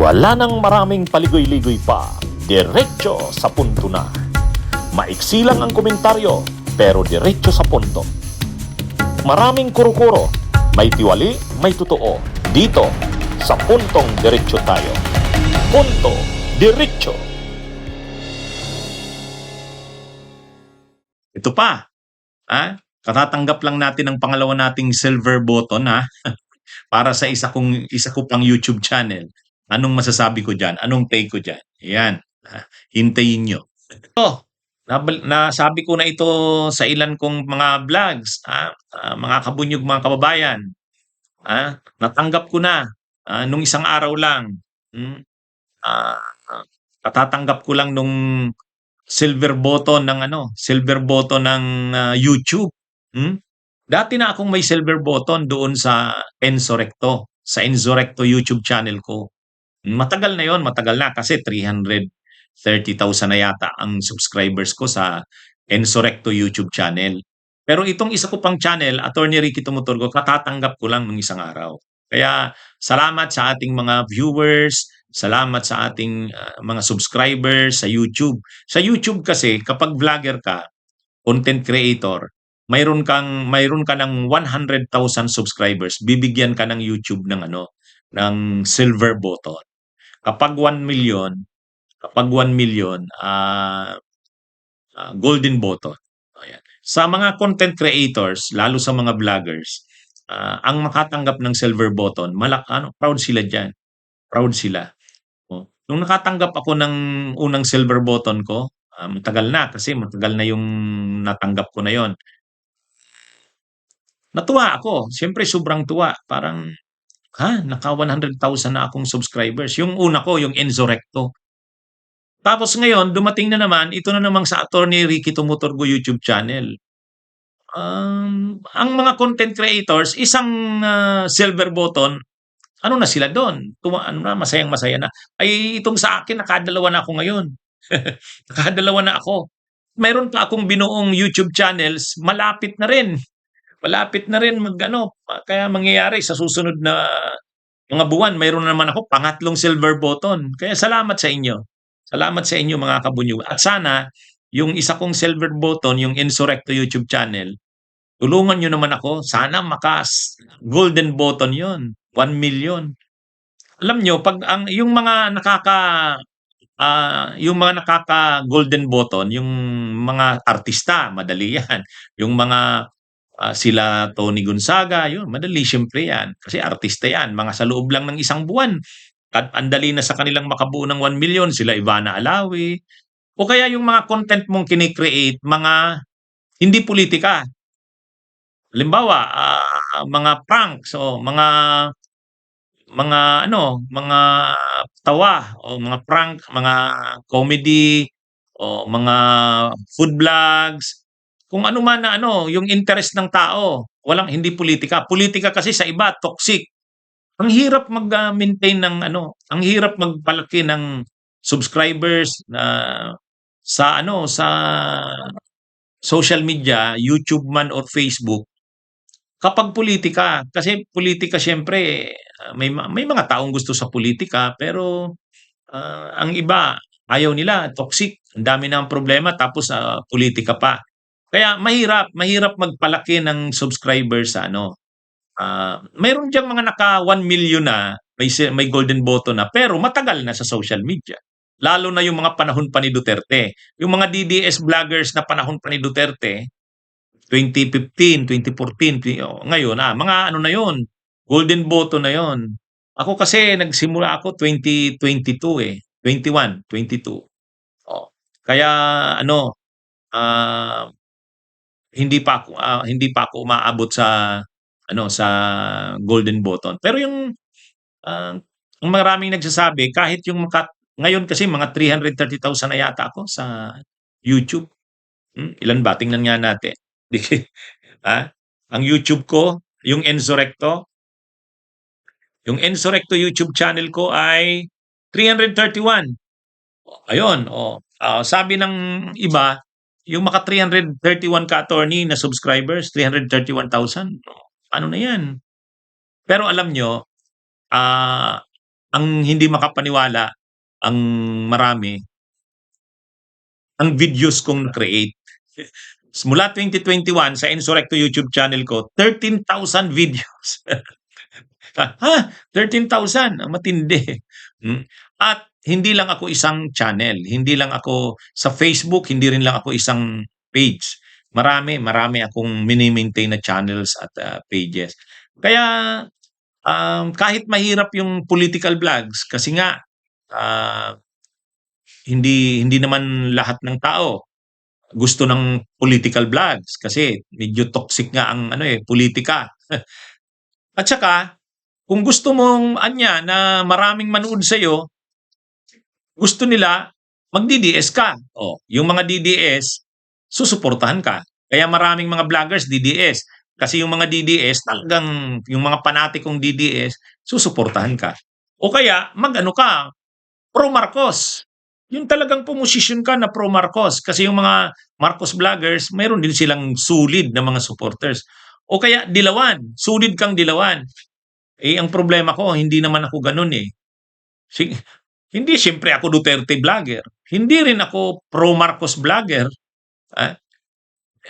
Wala nang maraming paligoy-ligoy pa, diretso sa punto na. Maiksi lang ang komentaryo, pero diretso sa punto. Maraming kuro-kuro, may tiwali, may totoo. Dito, sa puntong diretso tayo. Punto, diretso. Ito pa, katatanggap lang natin ang pangalawa nating silver button para sa isa ko pang YouTube channel. Anong masasabi ko diyan? Anong take ko diyan? Ayan, hintayin nyo. Ito, nasabi ko na ito sa ilan kong mga vlogs, mga kabunyog, mga kababayan. Natanggap ko na nung isang araw lang. Katatanggap ko lang nung silver button ng YouTube. Dati na akong may silver button doon sa Enzorecto YouTube channel ko. Matagal na 'yon, matagal na kasi 330,000 na yata ang subscribers ko sa Enzorecto YouTube channel. Pero itong isa ko pang channel, Attorney Ricky Tumuturgo, katatanggap ko lang nung isang araw. Kaya salamat sa ating mga viewers, salamat sa ating mga subscribers sa YouTube. Sa YouTube kasi kapag vlogger ka, content creator, mayroon ka ng 100,000 subscribers, bibigyan ka ng YouTube ng silver button. Kapag 1 million, golden button. Ayan. Sa mga content creators, lalo sa mga vloggers, ang makatanggap ng silver button, proud sila diyan. Proud sila. Nung nakatanggap ako ng unang silver button ko, matagal na kasi matagal na yung natanggap ko na yon. Natuwa ako. Siyempre sobrang tuwa. Parang, naka 100,000 na akong subscribers. Yung una ko, yung Enzorecto. Tapos ngayon, dumating na naman, ito na namang sa Attorney Ricky Tumuturgo YouTube channel. Ang mga content creators, isang silver button, ano na sila doon? Masayang-masaya na. Ay, itong sa akin, nakadalawa na ako ngayon. Nakadalawa na ako. Mayroon pa akong binuong YouTube channels, malapit na rin. Malapit na rin kaya mangyayari sa susunod na mga buwan, mayroon na naman ako pangatlong silver button. Kaya salamat sa inyo. Salamat sa inyo mga kabunyog. At sana, yung isa kong silver button, yung Insurrecto YouTube channel, tulungan nyo naman ako. Sana golden button yon, 1 million. Alam nyo, pag yung mga nakaka golden button, yung mga artista, madali yan. Yung mga sila Tony Gonzaga, yun, madali siyempre yan. Kasi artista yan, mga sa loob lang ng isang buwan. At andali na sa kanilang makabuo ng 1 million, sila Ivana Alawi. O kaya yung mga content mong kinikreate, mga hindi politika. Halimbawa, mga pranks o mga tawa o mga prank, mga comedy o mga food vlogs, kung ano man na yung interest ng tao, hindi politika. Politika kasi sa iba toxic. Ang hirap mag-maintain ang hirap magpalaki ng subscribers sa social media, YouTube man or Facebook, kapag politika. Kasi politika siyempre, may mga taong gusto sa politika, pero ang iba, ayaw nila, toxic. Ang dami na ang problema, tapos politika pa. Kaya mahirap magpalaki ng subscribers sa mayroon diyang mga naka 1 million na, may golden button na, pero matagal na sa social media. Lalo na yung mga panahon pa ni Duterte. Yung mga DDS vloggers na panahon pa ni Duterte, 2015, 2014, ngayon, mga na yun, golden button na yun. Ako kasi nagsimula ako 2022 21, 22. Kaya hindi pa ako umaabot sa golden button. Pero yung maraming nagsasabi, kahit yung ngayon kasi mga 330,000 na yata ako sa YouTube. Ilan ba? Tingnan nga natin. Ang YouTube ko, yung Enzorecto YouTube channel ko ay 331. Ayun, sabi ng iba, yung maka 331 ka attorney na subscribers, 331,000, ano na yan? Pero alam nyo, ang hindi makapaniwala, ang marami, ang videos kong na-create. Mula 2021 sa Insurrecto YouTube channel ko, 13,000 videos. Ha? 13,000? Ang matindi. Hmm. At hindi lang ako isang channel, hindi lang ako sa Facebook, hindi rin lang ako isang page. Marami akong mini-maintain na channels at pages. Kaya kahit mahirap yung political vlogs kasi nga ah, hindi naman lahat ng tao gusto ng political vlogs kasi medyo toxic nga ang politika. At saka kung gusto mong na maraming manood sa gusto nila mag-DDS ka. Oh, yung mga DDS susuportahan ka. Kaya maraming mga vloggers DDS kasi yung mga DDS talagang yung mga panatikong DDS susuportahan ka. O kaya mag-ano ka, pro Marcos. Yung talagang pumosisyon ka na pro Marcos kasi yung mga Marcos vloggers, mayroon din silang sulid na mga supporters. O kaya dilawan, sulid kang dilawan. Eh ang problema ko, hindi naman ako ganun eh. Sige, hindi siyempre ako Duterte vlogger. Hindi rin ako pro Marcos vlogger.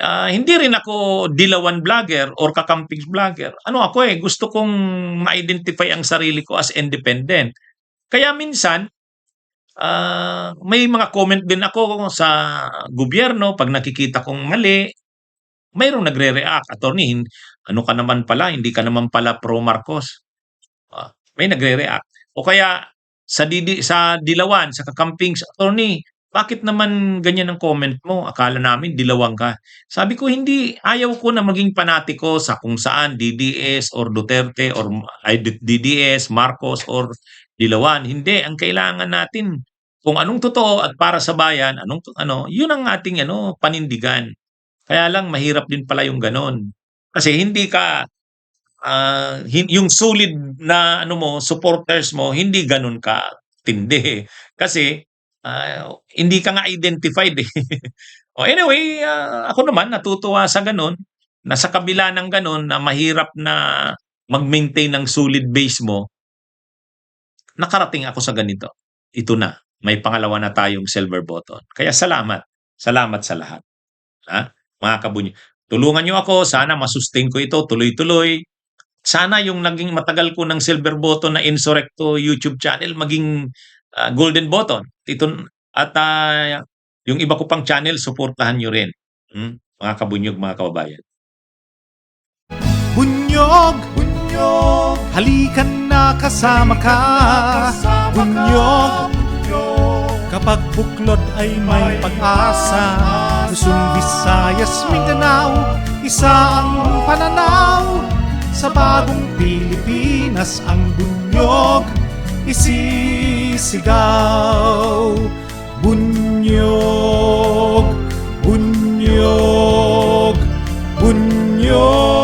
Ah, hindi rin ako dilawan vlogger or kakamping vlogger. Ano ako gusto kong ma-identify ang sarili ko as independent. Kaya minsan, may mga comment din ako sa gobyerno pag nakikita kong mali, mayroong nagre-react, "Attorney, ano ka naman pala, hindi ka naman pala pro Marcos." May nagre-react. O kaya sa dilawan, sa kakamping, "Attorney, bakit naman ganyan ang comment mo? Akala namin dilawang ka." Sabi ko, hindi, ayaw ko na maging panatiko sa kung saan DDS or Duterte or DDS, Marcos or dilawan. Hindi, ang kailangan natin kung anong totoo at para sa bayan, yun ang ating panindigan. Kaya lang mahirap din pala yung gano'n. Kasi hindi ka yung solid na supporters mo hindi gano'n katindi. Kasi hindi ka nga identified eh. Oh, anyway, ako naman natutuwa sa gano'n, na sa kabila ng gano'n na mahirap na mag-maintain ng solid base mo, nakarating ako sa ganito. Ito na, may pangalawa na tayong silver button. Kaya salamat. Salamat sa lahat. Mga kabunyo. Tulungan niyo ako, sana ma-sustain ko ito tuloy-tuloy. Sana yung naging matagal ko ng silver button na Insurrecto YouTube channel maging golden button. At yung iba ko pang channel, suportahan nyo rin. Mga kabunyog, mga kababayan. Bunyog, bunyog, halikan na kasama ka. Bunyog, kapag buklod ay may pag-asa. Luzon, Visayas, Mindanao, isa ang pananaw. Sa bagong Pilipinas ang bunyog isisigaw. Bunyog, bunyog, bunyog.